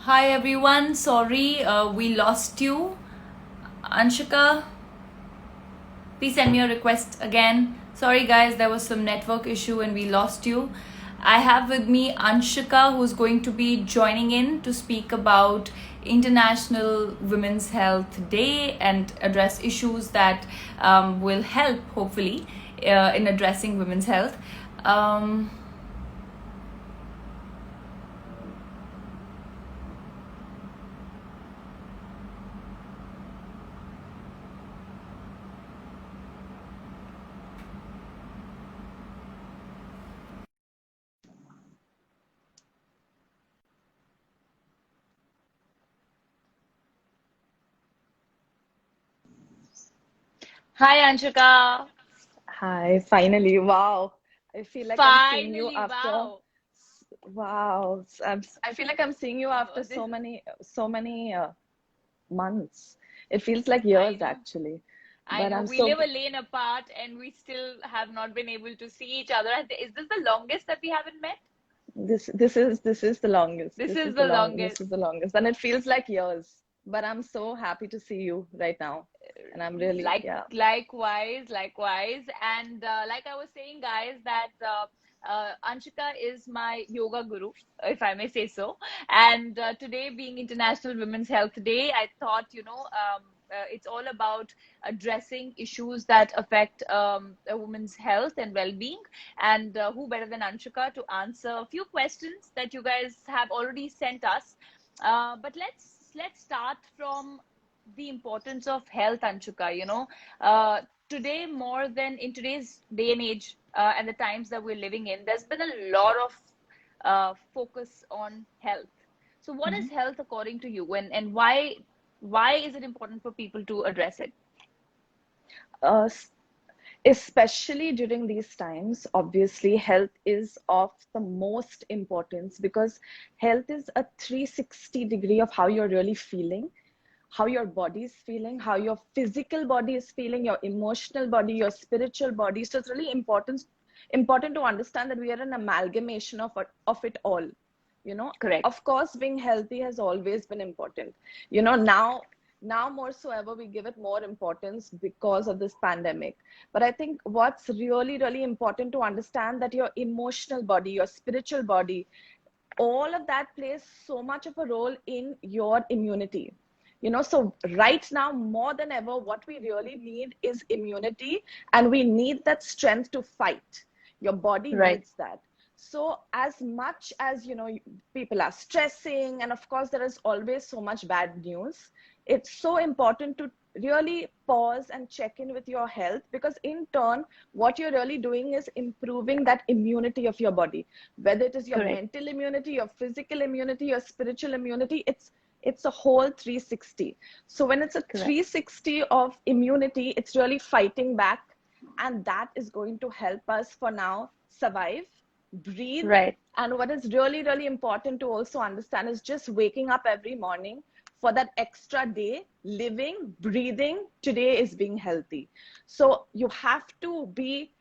Hi everyone, sorry we lost you. Anshika, please send me a request again. Sorry guys, there was some network issue and we lost you. I have with me Anshika who's going to be joining in to speak about International Women's Health Day and address issues that will help, hopefully, in addressing women's health. Um, Hi Anshika. Hi, finally. Wow. I feel like I'm seeing you Finally, after, wow. wow. I feel like I'm seeing you after This so many months. It feels like I years know. actually. I But know I'm we so live a lane apart and we still have not been able to see each other. Is this the longest that we haven't met? this is the longest. This This is is the the long this longest. is the longest. And it feels like years. But I'm so happy to see you right now. And I'm really, Like yeah. likewise. And like I was saying, guys, that Anshika is my yoga guru, if I may say so. And today, being International Women's Health Day, I thought, it's all about addressing issues that affect a woman's health and well-being. And who better than Anshika to answer a few questions that you guys have already sent us. But let's start from the importance of health, Anshuka. Today, more than in today's day and age, and the times that we're living in, there's been a lot of focus on health. So what is health according to you, and why is it important for people to address it? Uh, Especially during these times, obviously health is of the most importance because health is a 360 degree of how you're really feeling, how your body is feeling, how your physical body is feeling, your emotional body, your spiritual body. So it's really important to understand that we are an amalgamation of it all. Correct. Of course, being healthy has always been important. Now more so ever, we give it more importance because of this pandemic. But I think what's really important to understand that your emotional body, your spiritual body, all of that plays so much of a role in your immunity. So right now more than ever, what we really need is immunity, and we need that strength to fight. Your body Right. needs that. So as much as people are stressing, and of course there is always so much bad news, it's so important to really pause and check in with your health, because in turn what you're really doing is improving that immunity of your body, whether it is your Correct. mental immunity, your physical immunity, your spiritual immunity. It's a whole 360. So when it's a Correct. 360 of immunity, it's really fighting back, and that is going to help us for now survive, breathe. Right. And what is really important to also understand is just waking up every morning for that extra day, living, breathing. Today is being healthy. So you have to be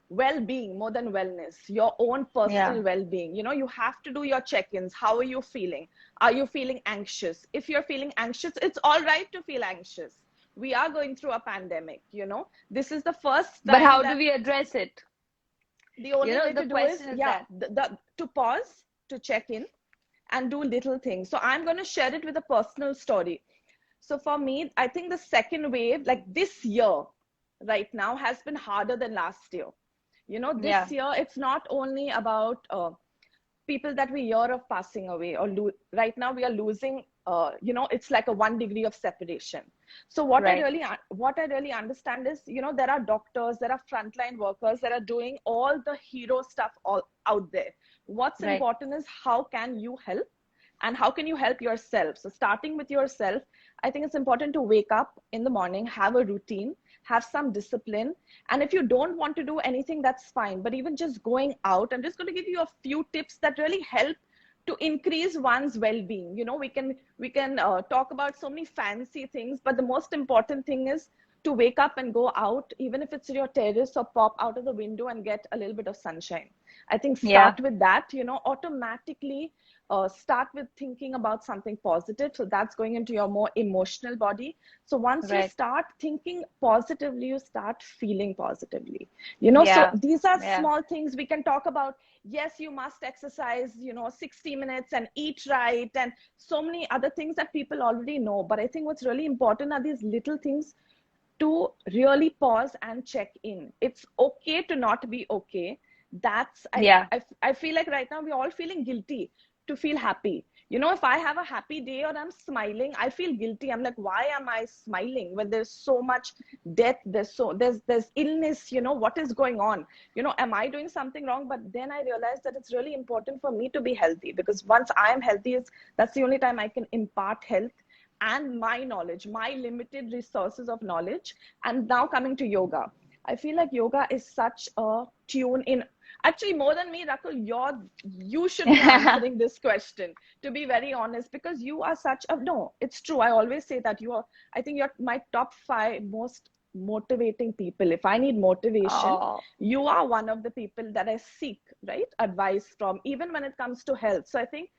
well-being more than wellness, your own Yeah. personal well-being. You have to do your check-ins. How are you feeling? Are you feeling anxious? If you're feeling anxious, it's all right to feel anxious. We are going through a pandemic. This is the first But time how do that we address it? the only way The to do is, question is yeah, that. to pause, to check in, and do little things. So I'm going to share it with a personal story. So for me, I think the second wave, like this year right now, has been harder than last year. This Yeah. year, it's not only about people that we hear of passing away, or right now we are losing, it's like a 1 degree of separation. So Right. what I really understand is, there are doctors, there are frontline workers that are doing all the hero stuff all out there. What's Right. important is how can you help, and how can you help yourself. So starting with yourself, I think it's important to wake up in the morning, have a routine, have some discipline. And if you don't want to do anything, that's fine. But even just going out, I'm just going to give you a few tips that really help to increase one's well-being. We can talk about so many fancy things, but the most important thing is to wake up and go out, even if it's your terrace, or pop out of the window and get a little bit of sunshine. I think Yeah. start with that. Automatically, start with thinking about something positive. So that's going into your more emotional body. So once you Right. start thinking positively, you start feeling positively. You know, so Yeah. these are Yeah. small things we can talk about. Yes, you must exercise, 60 minutes and eat right, and so many other things that people already know. But I think what's really important are these little things to really pause and check in. It's okay to not be okay. That's Yeah. I feel like right now we're all feeling guilty to feel happy. If I have a happy day or I'm smiling, I feel guilty. I'm like, why am I smiling when there's so much death? There's illness. What is going on? Am I doing something wrong? But then I realized that it's really important for me to be healthy, because once I am healthy, that's the only time I can impart health and my knowledge, my limited resources of knowledge. And now coming to yoga, I feel like yoga is such a tune in. Actually, more than me, Rakul, you should be answering this question, to be very honest, because you are such a, no, it's true. I always say that I think you're my top 5 most motivating people. If I need motivation, Oh, you are one of the people that I seek, right? Advice from, even when it comes to health. So I think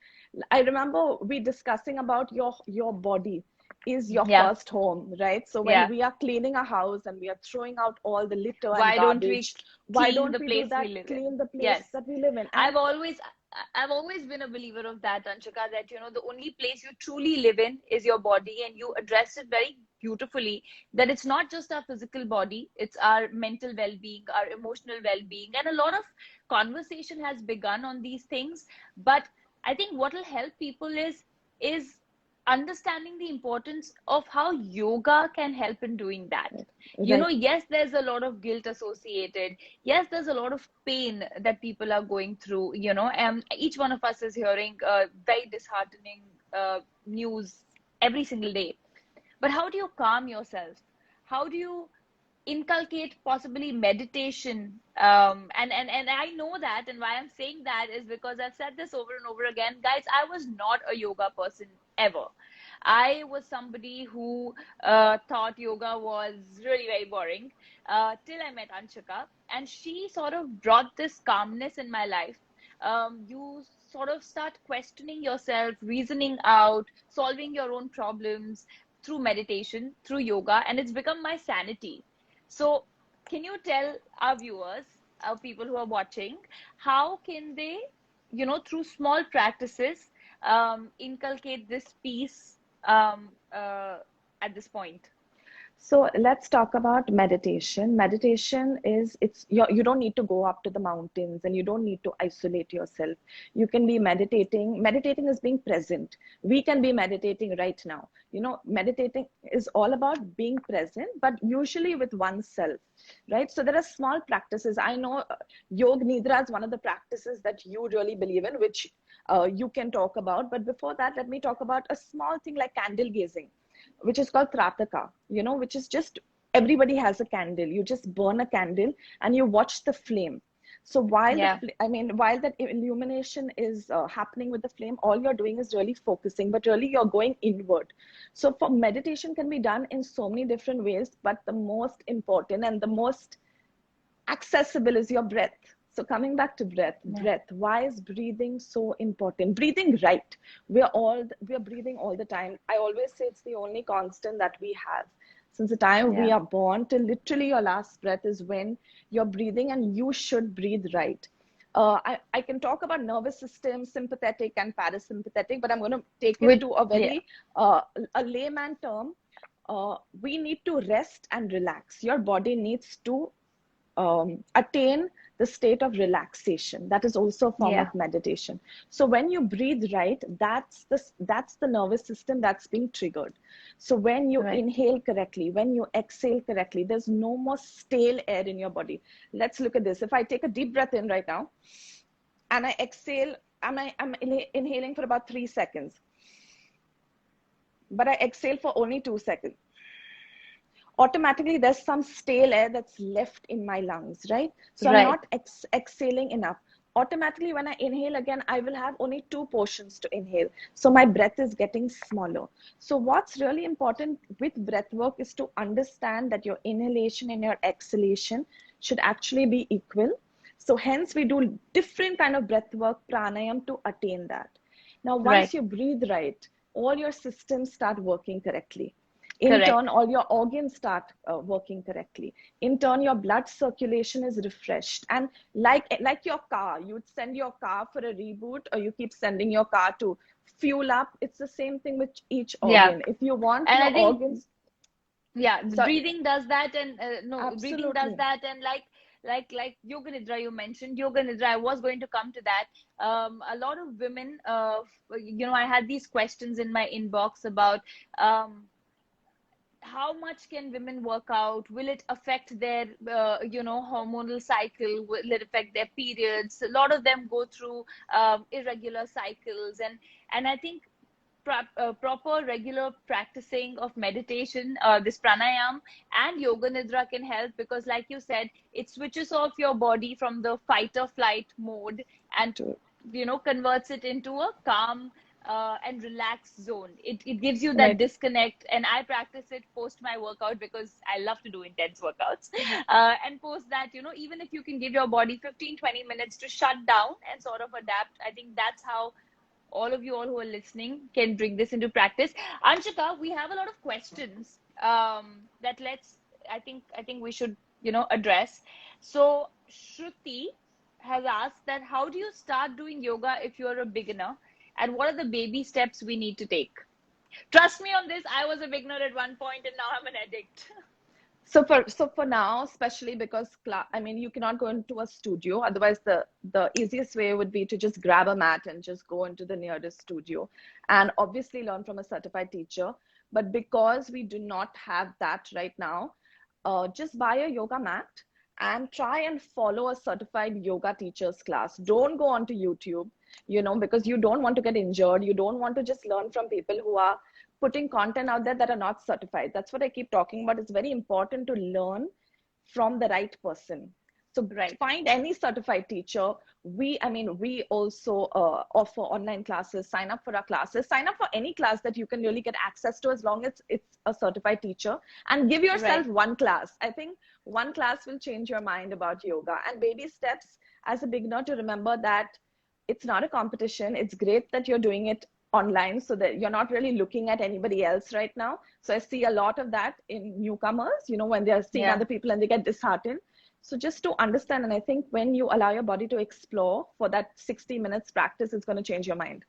I remember we discussing about your body is your yeah. first home, right? So when Yeah. we are cleaning a house and we are throwing out all the litter and Why don't we garbage, why clean don't the we do place we that? live in? Clean the place Yes. that we live in. And I've always I've always been a believer of that, Anshika, that the only place you truly live in is your body, and you address it very beautifully, that it's not just our physical body, it's our mental well-being, our emotional well-being, and a lot of conversation has begun on these things. But I think what will help people is understanding the importance of how yoga can help in doing that. right, Yes, there's a lot of guilt associated. Yes, there's a lot of pain that people are going through, and each one of us is hearing very disheartening news every single day. But how do you calm yourself? How do you inculcate possibly meditation? And I know that, and why I'm saying that is because I've said this over and over again, guys. I was not a yoga person ever. I was somebody who thought yoga was really very boring till I met Anshika, and she sort of brought this calmness in my life. You sort of start questioning yourself, reasoning out, solving your own problems through meditation, through yoga, and it's become my sanity. So, can you tell our viewers, our people who are watching, how can they, through small practices, inculcate this peace at this point? so let's talk about meditation. Meditation is, you don't need to go up to the mountains and you don't need to isolate yourself. You can be meditating. Meditating is being present. We can be meditating right now. Meditating is all about being present, but usually with oneself, right? So there are small practices. I know Yog Nidra is one of the practices that you really believe in, which you can talk about. But before that, let me talk about a small thing like candle gazing, which is called Trataka, which is just, everybody has a candle. You just burn a candle and you watch the flame. So Yeah, while that illumination is happening with the flame, all you're doing is really focusing, but really you're going inward. So for meditation can be done in so many different ways, but the most important and the most accessible is your breath. So coming back to yeah, breath, why is breathing so important? Breathing right. We're breathing all the time. I always say it's the only constant that we have. Since the time we yeah, are born till literally your last breath is when you're breathing, and you should breathe right. I can talk about nervous system, sympathetic and parasympathetic, but I'm going to take it with to a yeah, very a layman term. We need to rest and relax. Your body needs to attain the state of relaxation. That is also a form yeah, of meditation. So when you breathe right, that's the nervous system that's being triggered. So when you right. inhale correctly, when you exhale correctly, there's no more stale air in your body. Let's look at this. If I take a deep breath in right now and I exhale, I'm inhaling for about 3 seconds, but I exhale for only 2 seconds, automatically there's some stale air that's left in my lungs, right? So I'm Right. not exhaling enough. Automatically, when I inhale again, I will have only 2 portions to inhale. So my breath is getting smaller. So what's really important with breath work is to understand that your inhalation and your exhalation should actually be equal. So hence we do different kind of breath work, pranayam, to attain that. Now, Right. once you breathe right, all your systems start working correctly. In Correct. turn, all your organs start working correctly. In turn, your blood circulation is refreshed. And like your car, you would send your car for a reboot, or you keep sending your car to fuel up. It's the same thing with each Yeah. organ. If you want And I your think, organs, yeah, the so breathing does that, and no, breathing does absolutely. that, and like yoga nidra, you mentioned yoga nidra. I was going to come to that. A lot of women, I had these questions in my inbox about um how much can women work out? Will it affect their hormonal cycle? Will it affect their periods? A lot of them go through irregular cycles, and I think proper regular practicing of meditation, this pranayam and yoga nidra can help, because like you said, it switches off your body from the fight or flight mode and converts it into a calm and relaxed zone. It gives you that Right. disconnect, and I practice it post my workout because I love to do intense workouts. And post that, even if you can give your body 15-20 minutes to shut down and sort of adapt, I think that's how all who are listening can bring this into practice. Anshika, we have a lot of questions that I think we should address. So Shruti has asked that how do you start doing yoga if you're a beginner, and what are the baby steps we need to take? Trust me on this, I was a beginner at one point and now I'm an addict. So for now, especially because I mean, you cannot go into a studio. Otherwise, the easiest way would be to just grab a mat and just go into the nearest studio, and obviously learn from a certified teacher. But because we do not have that right now, just buy a yoga mat and try and follow a certified yoga teacher's class. Don't go onto YouTube, because you don't want to get injured. You don't want to just learn from people who are putting content out there that are not certified. That's what I keep talking about. It's very important to learn from the right person. So Right. find any certified teacher. We also offer online classes. Sign up for our classes. Sign up for any class that you can really get access to, as long as it's a certified teacher. And give yourself Right. one class. I think one class will change your mind about yoga. And baby steps as a beginner, to remember that it's not a competition. It's great that you're doing it online, so that you're not really looking at anybody else right now. So I see a lot of that in newcomers, when they're seeing Yeah. other people and they get disheartened. So just to understand, and I think when you allow your body to explore for that 60 minutes practice, it's going to change your mind.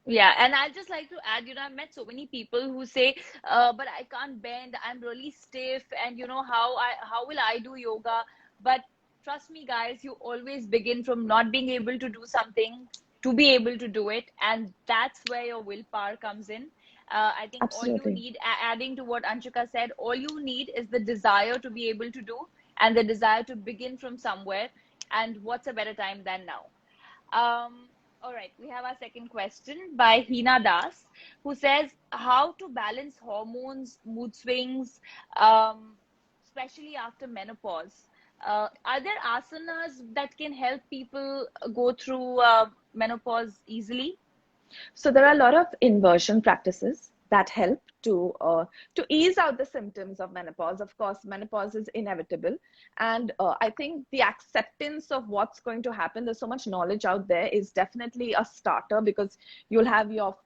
Yeah, and I'd just like to add, I've met so many people who say, but I can't bend, I'm really stiff, and how will I do yoga? But trust me, guys, you always begin from not being able to do something to be able to do it, and that's where your willpower comes in. I think all you Absolutely. need, adding to what Anshika said, all you need is the desire to be able to do, and the desire to begin from somewhere. And what's a better time than now? All right, we have our second question by Hina Das, who says how to balance hormones, mood swings, um, especially after menopause. Are there asanas that can help people go through menopause easily? So there are a lot of inversion practices that help to ease out the symptoms of menopause. Of course, menopause is inevitable, and I think the acceptance of what's going to happen. There's so much knowledge out there, is definitely a starter, because you'll have your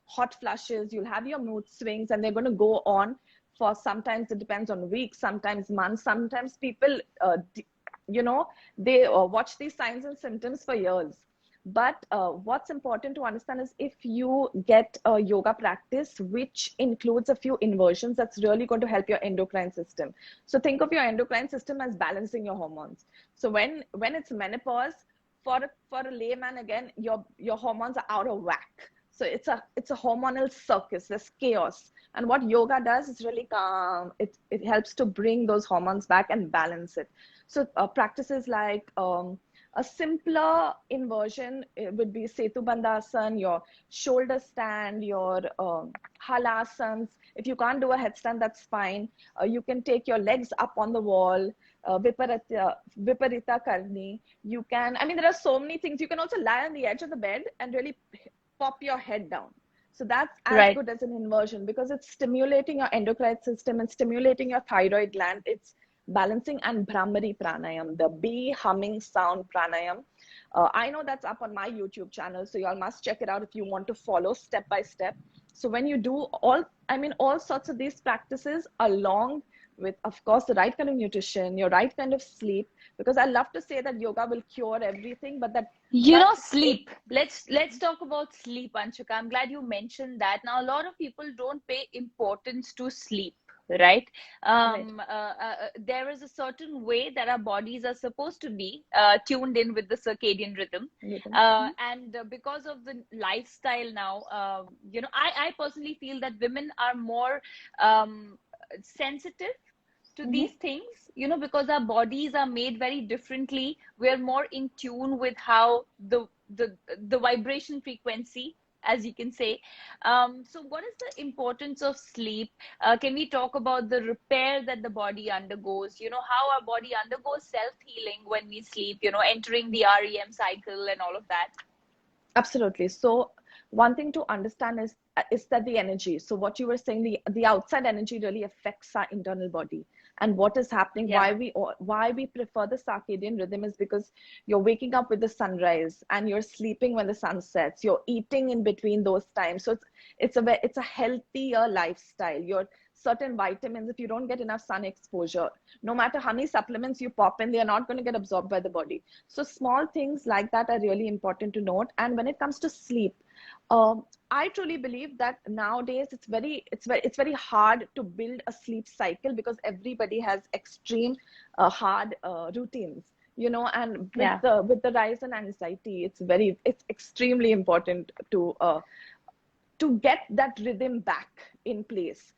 hot flushes, you'll have your mood swings, and they're going to go on for, sometimes it depends on weeks, sometimes months, sometimes people you know they watch these signs and symptoms for years. But what's important to understand is, if you get a yoga practice which includes a few inversions, that's really going to help your endocrine system. So think of your endocrine system as balancing your hormones. So when it's menopause, for a layman, again, your hormones are out of whack. So it's a hormonal circus. There's chaos. And what yoga does is really calm. It helps to bring those hormones back and balance it. So practices like a simpler inversion would be Setu Bandhasan, your shoulder stand, your halasans. If you can't do a headstand, that's fine. You can take your legs up on the wall, Viparita Karni. You can, I mean, there are so many things. You can also lie on the edge of the bed and really pop your head down. So that's as Right. good as an inversion, because it's stimulating your endocrine system and stimulating your thyroid gland. It's balancing. And Brahmari pranayam, the bee humming sound pranayam. I know that's up on my YouTube channel, so y'all must check it out if you want to follow step by step. So when you do all sorts of these practices along with, of course, the right kind of nutrition, your right kind of sleep, because I love to say that yoga will cure everything, but You that know, it. sleep. Let's talk about sleep, Anshika. I'm glad you mentioned that. Now, a lot of people don't pay importance to sleep, right? Right. There is a certain way that our bodies are supposed to be tuned in with the circadian rhythm, Rhythm. and because of the lifestyle now, I personally feel that women are more sensitive to Mm-hmm. these things, because our bodies are made very differently. We're more in tune with how the vibration frequency, as you can say. So what is the importance of sleep? Can we talk about the repair that the body undergoes, how our body undergoes self-healing when we sleep, entering the REM cycle and all of that? Absolutely. So one thing to understand is that the energy. So what you were saying, the outside energy really affects our internal body. And what is happening, Yeah. why we prefer the circadian rhythm is because you're waking up with the sunrise and you're sleeping when the sun sets. You're eating in between those times. So it's a healthier lifestyle. Your certain vitamins, if you don't get enough sun exposure, no matter how many supplements you pop in, they are not going to get absorbed by the body. So small things like that are really important to note. And when it comes to sleep, I truly believe that nowadays it's very hard to build a sleep cycle because everybody has extreme hard routines. And with Yeah. the rise in anxiety, it's extremely important to get that rhythm back in place.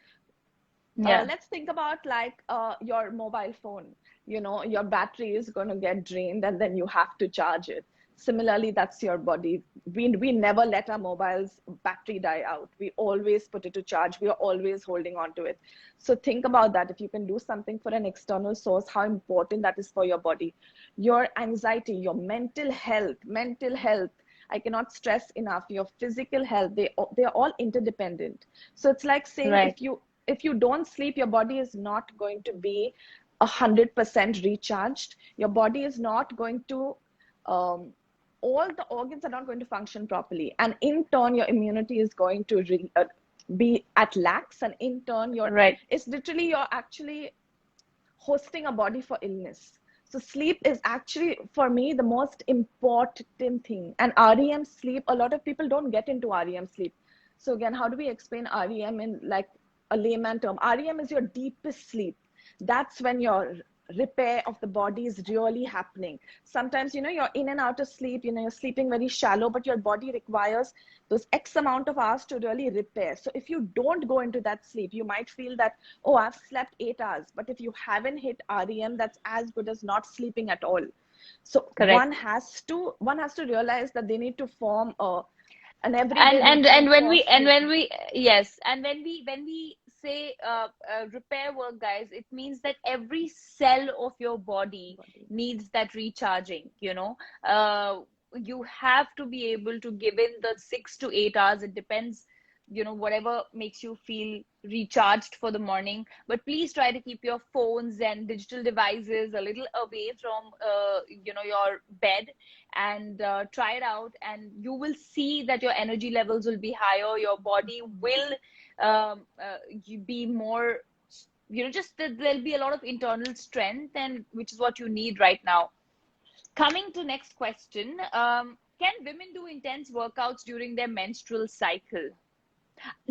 Yeah. Let's think about like your mobile phone. Your battery is going to get drained and then you have to charge it. Similarly, that's your body. We never let our mobile's battery die out. We always put it to charge. We are always holding on to it. So think about that. If you can do something for an external source, how important that is for your body. Your anxiety, your mental health, I cannot stress enough, your physical health, they're all interdependent. So it's like saying, Right. if you don't sleep, your body is not going to be 100% recharged. Your body is not going to, um, all the organs are not going to function properly, and in turn, your immunity is going to be at lax, and in turn, Right. it's literally you're actually hosting a body for illness. So sleep is actually, for me, the most important thing. And REM sleep, a lot of people don't get into REM sleep. So again, how do we explain REM in like a layman term? REM is your deepest sleep. That's when your repair of the body is really happening. Sometimes, you're in and out of sleep, you're sleeping very shallow, but your body requires those X amount of hours to really repair. So if you don't go into that sleep, you might feel that, oh, I've slept 8 hours. But if you haven't hit REM, that's as good as not sleeping at all. So Correct. one has to realize that they need to form an and everyday and routine and when for we and sleep. when we yes, and when we say repair work, guys, it means that every cell of your body Body. needs that recharging. You have to be able to give in the 6 to 8 hours. It depends, whatever makes you feel recharged for the morning. But please try to keep your phones and digital devices a little away from your bed, and try it out, and you will see that your energy levels will be higher. Your body will you be more, just that there'll be a lot of internal strength, and which is what you need right now. Coming to next question, can women do intense workouts during their menstrual cycle?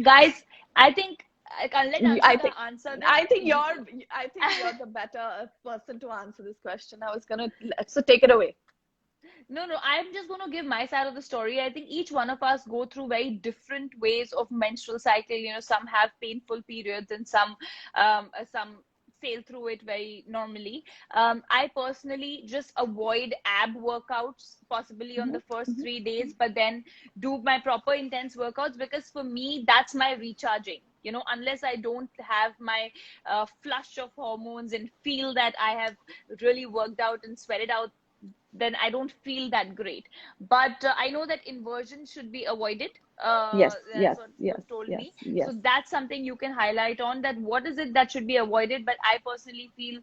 Guys, I think I'll let I Anshika think answer this. I think you're I think you're the better person to answer this question. I was gonna so take it away. No, no, I'm just going to give my side of the story. I think each one of us go through very different ways of menstrual cycle. Some have painful periods, and some sail through it very normally. I personally just avoid ab workouts, possibly on Hmm. the first Hmm. 3 days, but then do my proper intense workouts, because for me, that's my recharging. Unless I don't have my flush of hormones and feel that I have really worked out and sweated out, then I don't feel that great. But I know that inversion should be avoided. Yes, That's yes, what yes, you've told yes, me. yes. So that's something you can highlight on, that what is it that should be avoided. But I personally feel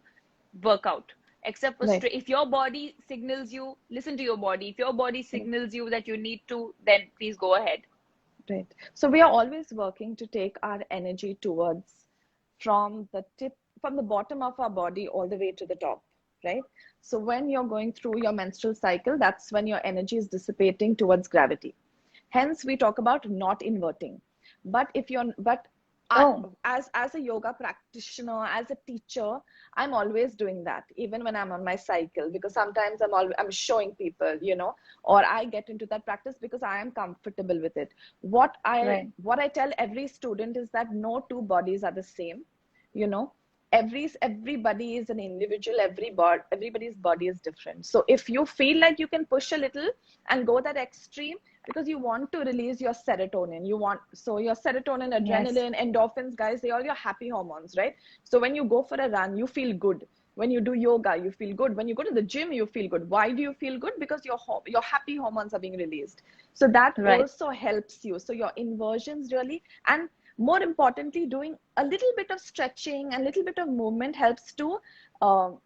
workout. except for Right. if your body signals you, listen to your body. If your body signals you that you need to, then please go ahead. Right. So we are always working to take our energy towards from the tip, from the bottom of our body all the way to the top, right? So when you're going through your menstrual cycle, that's when your energy is dissipating towards gravity. Hence, we talk about not inverting. But I, Oh, as a yoga practitioner, as a teacher, I'm always doing that, even when I'm on my cycle, because sometimes I'm showing people, or I get into that practice because I am comfortable with it. right. What I tell every student is that no two bodies are the same, you know. Everybody is an individual. Everybody's body is different. So if you feel like you can push a little and go that extreme, because you want to release your serotonin, so your serotonin, Yes. adrenaline, endorphins, guys, they all your happy hormones, right? So when you go for a run, you feel good. When you do yoga, you feel good. When you go to the gym, you feel good. Why do you feel good? Because your happy hormones are being released. So that Right. also helps you. So your inversions really, and more importantly, doing a little bit of stretching and a little bit of movement helps to um,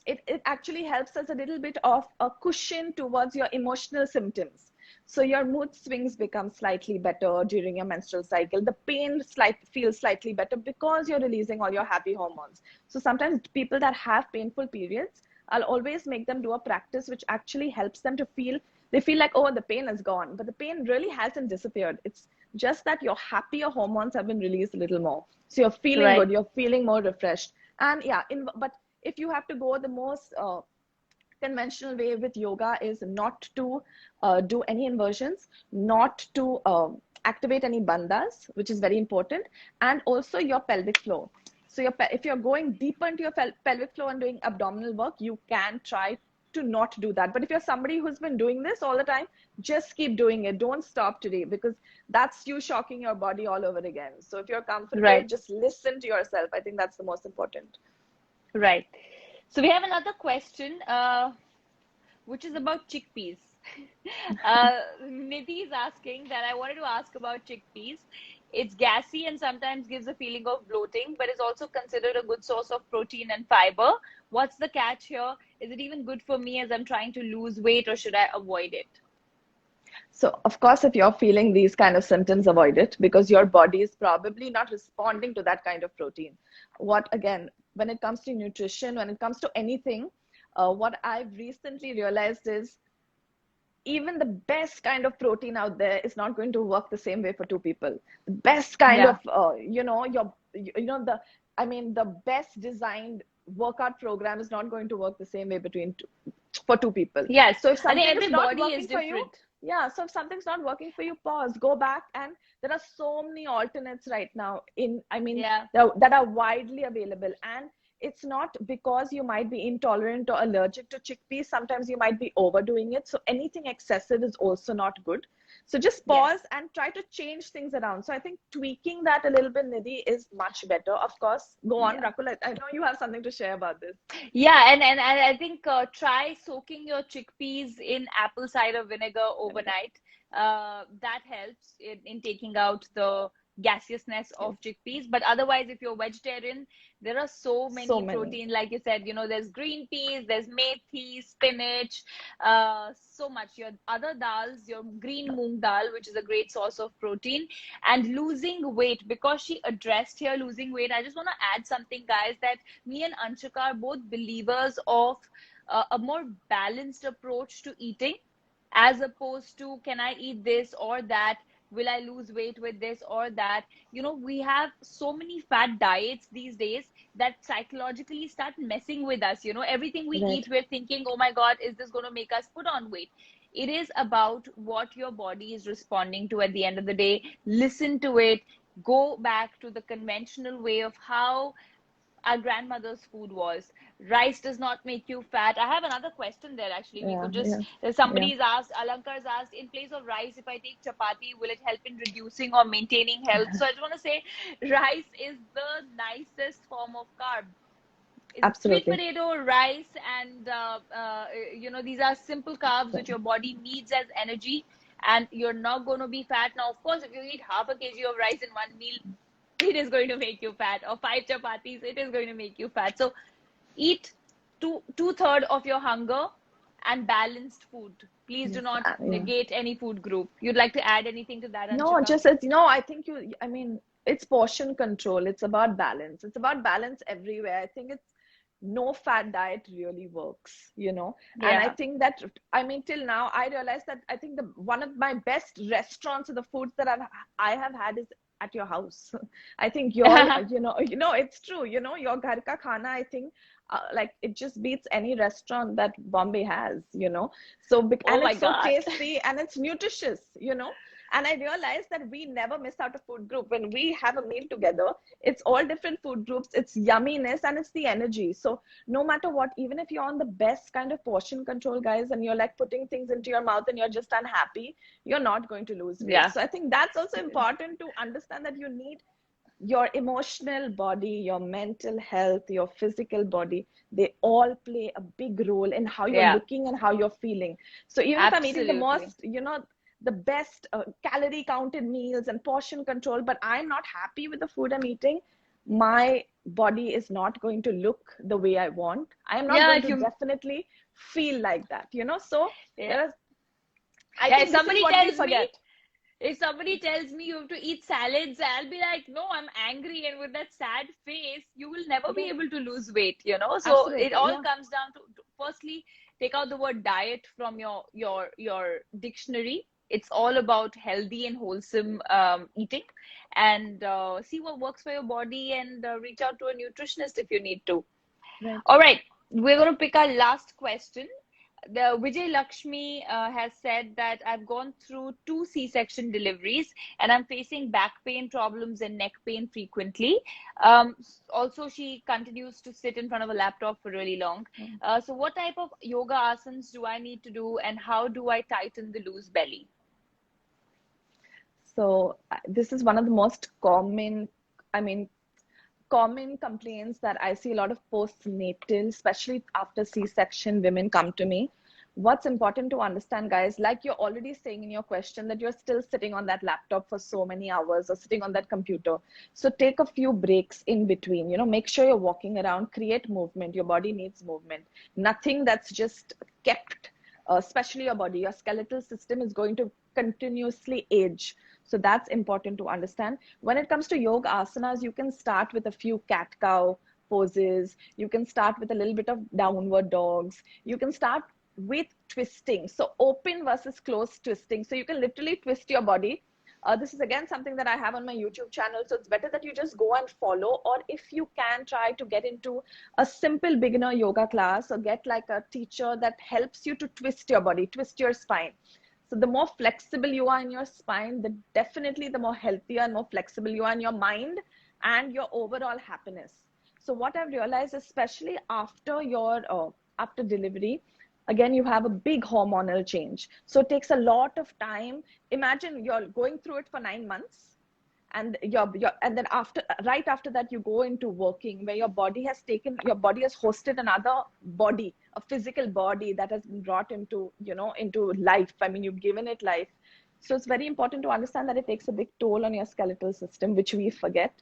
it actually helps us a little bit of a cushion towards your emotional symptoms. So your mood swings become slightly better during your menstrual cycle. The pain feels slightly better because you're releasing all your happy hormones. So sometimes people that have painful periods, I'll always make them do a practice which actually helps them to they feel like, oh, the pain is gone, but the pain really hasn't disappeared. It's just that your happier hormones have been released a little more. So you're feeling Right. good, you're feeling more refreshed. And yeah, but if you have to go the most conventional way with yoga is not to do any inversions, not to activate any bandhas, which is very important, and also your pelvic floor. So if you're going deeper into your pelvic floor and doing abdominal work, you can try to not do that. But if you're somebody who's been doing this all the time, just keep doing it. Don't stop today, because that's you shocking your body all over again. So if you're comfortable, Right. just listen to yourself. I think that's the most important. Right. So we have another question, which is about chickpeas. Nidhi is asking that I wanted to ask about chickpeas. It's gassy and sometimes gives a feeling of bloating, but is also considered a good source of protein and fiber. What's the catch here? Is it even good for me as I'm trying to lose weight, or should I avoid it? So, of course, if you're feeling these kind of symptoms, avoid it, because your body is probably not responding to that kind of protein. Again, when it comes to nutrition, when it comes to anything, what I've recently realized is even the best kind of protein out there is not going to work the same way for two people. The best kind of, Yeah. the best designed workout program is not going to work the same way for two people. Yes. So if I think something is every not body is working for you, different. yeah, so if something's not working for you, pause, go back, and there are so many alternates right now Yeah. that are widely available. And it's not because you might be intolerant or allergic to chickpeas. Sometimes you might be overdoing it. So anything excessive is also not good. So just Yes. pause and try to change things around. So I think tweaking that a little bit, Nidhi, is much better. Of course, go on, Yeah. Rakul. I know you have something to share about this. Yeah, and I think try soaking your chickpeas in apple cider vinegar overnight. That helps in taking out the gaseousness Yes, of chickpeas. But otherwise, if you're vegetarian, there are so so many many. protein. Like you said, there's green peas, there's methi, spinach, so much. Your other dals, your green moong dal, which is a great source of protein, and losing weight. Because she addressed here losing weight, I just want to add something, guys, that me and Anshika are both believers of a more balanced approach to eating, as opposed to can I eat this or that? Will I lose weight with this or that? We have so many fat diets these days that psychologically start messing with us. Everything we Right. eat, we're thinking, oh my God, is this going to make us put on weight? It is about what your body is responding to at the end of the day. Listen to it. Go back to the conventional way of how our grandmother's food was. Rice does not make you fat. I have another question there actually. We Yeah, could just, yeah, yeah. somebody's asked, Alankar's asked, in place of rice, if I take chapati, will it help in reducing or maintaining health? So I just want to say, rice is the nicest form of carb. Sweet Absolutely. potato, rice, and these are simple carbs which your body needs as energy, and you're not going to be fat. Now, of course, if you eat half a kg of rice in one meal, it is going to make you fat, or five chapatis, it is going to make you fat. So eat two-third of your hunger and balanced food. Please do Yes, not yeah. negate any food group. You'd like to add anything to that, No, Anshika? just as no, I think I mean, it's portion control. It's about balance. It's about balance everywhere. I think it's no fat diet really works, you know. And I Yeah. think that, I mean, till now, I realized that I think the one of my best restaurants of the foods that I have had is at your house. I think your, it's true, your ghar ka khana, I think, like it just beats any restaurant that Bombay has, Oh and my it's so God. tasty and it's nutritious. And I realized that we never miss out a food group. When we have a meal together, it's all different food groups, it's yumminess, and it's the energy. So no matter what, even if you're on the best kind of portion control, guys, and you're like putting things into your mouth and you're just unhappy, you're not going to lose weight. Yeah. So I think that's also important to understand, that you need your emotional body, your mental health, your physical body, they all play a big role in how you're Yeah. looking and how you're feeling. So even if I'm eating the Absolutely. most, the best calorie counted meals and portion control, but I'm not happy with the food I'm eating, my body is not going to look the way I want. I am not Yeah. going If to you, definitely feel like that. So yeah. there are, I Yeah. If think this is somebody what we tells me, forget. if somebody tells me you have to eat salads, I'll be like, no, I'm angry. And with that sad face, you will never be Yeah, able to lose weight. So it absolutely. all Yeah. comes down to firstly, take out the word diet from your dictionary. It's all about healthy and wholesome eating, and see what works for your body, and reach out to a nutritionist if you need to. Right. All right, we're going to pick our last question. The Vijay Lakshmi has said that I've gone through 2 C-section deliveries and I'm facing back pain problems and neck pain frequently. Also, she continues to sit in front of a laptop for really long. So, what type of yoga asanas do I need to do, and how do I tighten the loose belly? So this is one of the most common, I mean, common complaints that I see a lot of postnatal, especially after C-section, women come to me. What's important to understand, guys, like you're already saying in your question, that you're still sitting on that laptop for so many hours or sitting on that computer. So take a few breaks in between, make sure you're walking around, create movement. Your body needs movement. Nothing that's just kept, especially your body, your skeletal system is going to continuously age. So that's important to understand. When it comes to yoga asanas, you can start with a few cat cow poses. You can start with a little bit of downward dogs. You can start with twisting. So open versus closed twisting. So you can literally twist your body. This is again something that I have on my YouTube channel. So it's better that you just go and follow, or if you can try to get into a simple beginner yoga class, or get like a teacher that helps you to twist your body, twist your spine. So the more flexible you are in your spine, definitely the more healthier and more flexible you are in your mind and your overall happiness. So what I've realized, especially after delivery, again you have a big hormonal change. So it takes a lot of time. Imagine you're going through it for 9 months, and and then right after that you go into working, where your body has hosted another body, a physical body that has been brought into life. I mean, you've given it life. So it's very important to understand that it takes a big toll on your skeletal system, which we forget.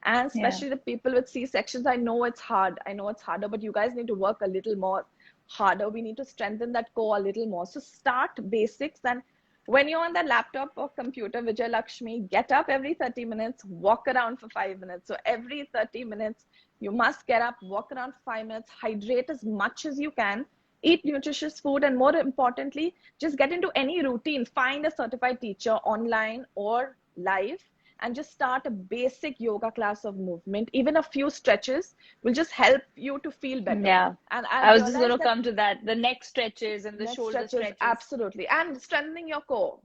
And Yeah. especially the people with C-sections, I know it's hard, I know it's harder, but you guys need to work a little more harder. We need to strengthen that core a little more. So start basics. And when you're on the laptop or computer, Vijay Lakshmi, get up every 30 minutes, walk around for 5 minutes. So every 30 minutes, you must get up, walk around for 5 minutes, hydrate as much as you can, eat nutritious food, and more importantly, just get into any routine. Find a certified teacher online or live, and just start a basic yoga class of movement. Even a few stretches will just help you to feel better. Yeah. And I I've was just going realized to that come to that. The neck stretches and the neck shoulder stretches, stretches. absolutely. And strengthening your core,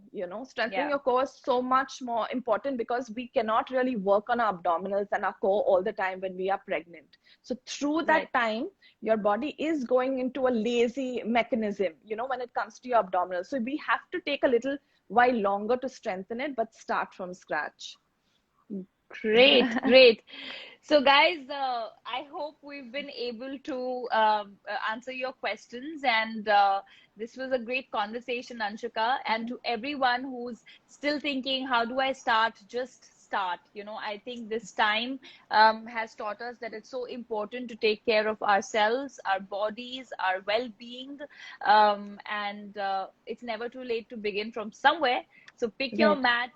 strengthening Yeah. your core is so much more important, because we cannot really work on our abdominals and our core all the time when we are pregnant. So through Right. that time, your body is going into a lazy mechanism, when it comes to your abdominals. So we have to take a little while longer to strengthen it, but start from scratch. Great, great. So, guys, I hope we've been able to answer your questions. And this was a great conversation, Anshika. And to everyone who's still thinking, how do I start? Just start. I think this time has taught us that it's so important to take care of ourselves, our bodies, our well-being, and it's never too late to begin from somewhere. So pick your Right. mat,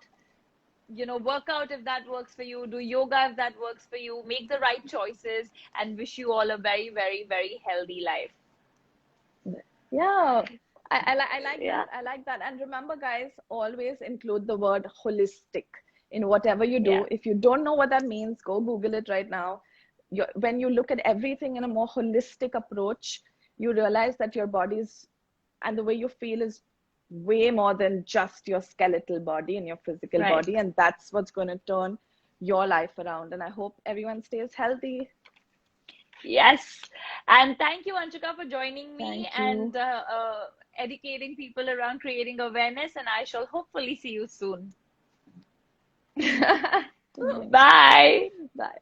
work out if that works for you, do yoga if that works for you, make the right choices, and wish you all a very, very, very healthy life. Yeah, I like Yeah. that. I like that. And remember, guys, always include the word holistic in whatever you Yeah. do. If you don't know what that means, go Google it right now. When you look at everything in a more holistic approach, you realize that your body's and the way you feel is way more than just your skeletal body and your physical Right. body. And that's what's going to turn your life around. And I hope everyone stays healthy. Yes. And thank you, Anshika, for joining me Thank and you. educating people around creating awareness. And I shall hopefully see you soon. Bye. Bye.